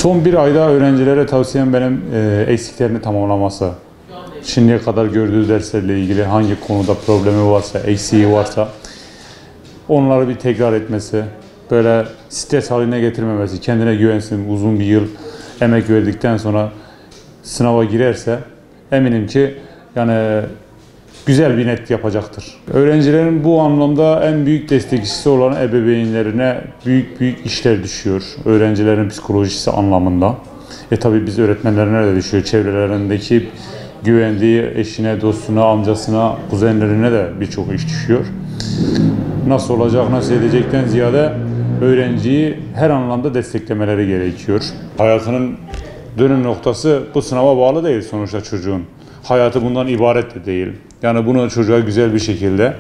Son bir ayda öğrencilere tavsiyem benim eksiklerini tamamlaması. Şimdiye kadar gördüğü derslerle ilgili hangi konuda problemi varsa, eksiği varsa onları bir tekrar etmesi, böyle stres haline getirmemesi, kendine güvensin, uzun bir yıl emek verdikten sonra sınava girerse eminim ki yani güzel bir net yapacaktır. Öğrencilerin bu anlamda en büyük destekçisi olan ebeveynlerine büyük işler düşüyor. Öğrencilerin psikolojisi anlamında. Tabii biz öğretmenlerine de düşüyor. Çevrelerindeki güvendiği eşine, dostuna, amcasına, kuzenlerine de birçok iş düşüyor. Nasıl olacak, nasıl edecekten ziyade öğrenciyi her anlamda desteklemeleri gerekiyor. Hayatının dönüm noktası bu sınava bağlı değil sonuçta çocuğun. Hayatı bundan ibaret de değil. Yani bunu çocuğa güzel bir şekilde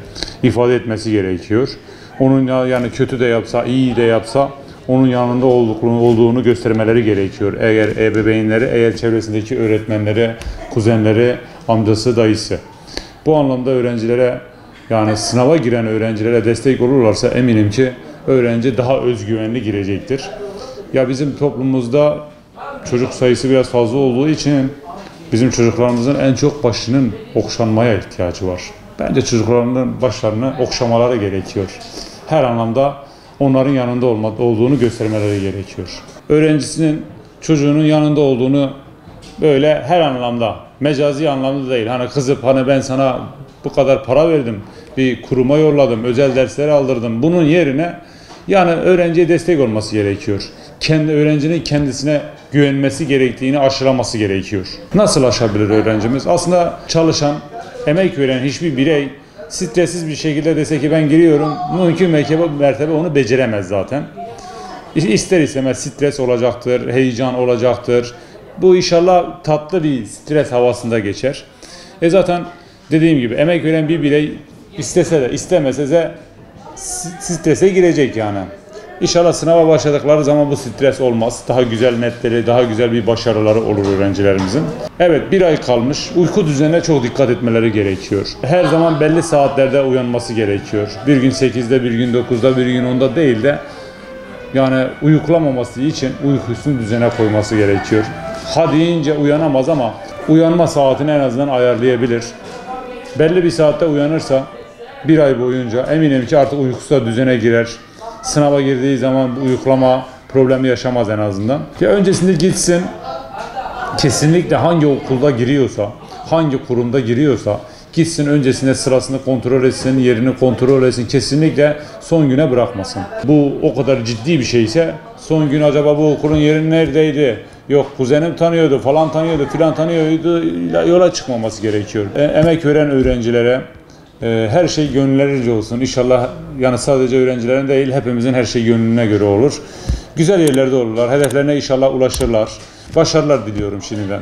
ifade etmesi gerekiyor. Onun yani kötü de yapsa, iyi de yapsa onun yanında olduğunu göstermeleri gerekiyor. Eğer ebeveynleri, eğer çevresindeki öğretmenleri, kuzenleri, amcası, dayısı. Bu anlamda öğrencilere yani sınava giren öğrencilere destek olurlarsa eminim ki öğrenci daha özgüvenli girecektir. Ya bizim toplumumuzda çocuk sayısı biraz fazla olduğu için bizim çocuklarımızın en çok başının okşanmaya ihtiyacı var. Bence çocuklarının başlarını okşamaları gerekiyor. Her anlamda onların yanında olduğunu göstermeleri gerekiyor. Öğrencisinin çocuğunun yanında olduğunu böyle her anlamda, mecazi anlamda değil. Hani kızıp hani ben sana bu kadar para verdim, bir kuruma yolladım, özel dersler aldırdım. Bunun yerine yani öğrenciye destek olması gerekiyor. Öğrencinin kendisine güvenmesi gerektiğini aşılaması gerekiyor. Nasıl aşabilir öğrencimiz? Aslında çalışan, emek veren hiçbir birey stressiz bir şekilde dese ki ben giriyorum, mümkün mertebe onu beceremez zaten. İster istemez stres olacaktır, heyecan olacaktır. Bu inşallah tatlı bir stres havasında geçer. Zaten dediğim gibi emek veren bir birey istese de istemese de strese girecek yani. İnşallah sınava başladıkları zaman bu stres olmaz. Daha güzel netleri, daha güzel bir başarıları olur öğrencilerimizin. Evet, bir ay kalmış. Uyku düzenine çok dikkat etmeleri gerekiyor. Her zaman belli saatlerde uyanması gerekiyor. Bir gün 8'de, bir gün 9'da, bir gün 10'da değil de yani uyuklamaması için uykusunu düzene koyması gerekiyor. Ha deyince uyanamaz ama uyanma saatini en azından ayarlayabilir. Belli bir saatte uyanırsa bir ay boyunca eminim ki artık uykusu da düzene girer. Sınava girdiği zaman uyuklama problemi yaşamaz en azından. Ya öncesinde gitsin, kesinlikle hangi okulda giriyorsa, hangi kurumda giriyorsa gitsin öncesinde sırasını kontrol etsin, yerini kontrol etsin. Kesinlikle son güne bırakmasın. Bu o kadar ciddi bir şeyse son gün acaba bu okulun yeri neredeydi? Yok kuzenim tanıyordu, falan tanıyordu, filan tanıyordu. Yola çıkmaması gerekiyor. Emek veren öğrencilere her şey gönüllerince olsun. İnşallah yani sadece öğrencilerin değil hepimizin her şey gönlüne göre olur. Güzel yerlerde olurlar. Hedeflerine inşallah ulaşırlar. Başarılar diliyorum şimdiden.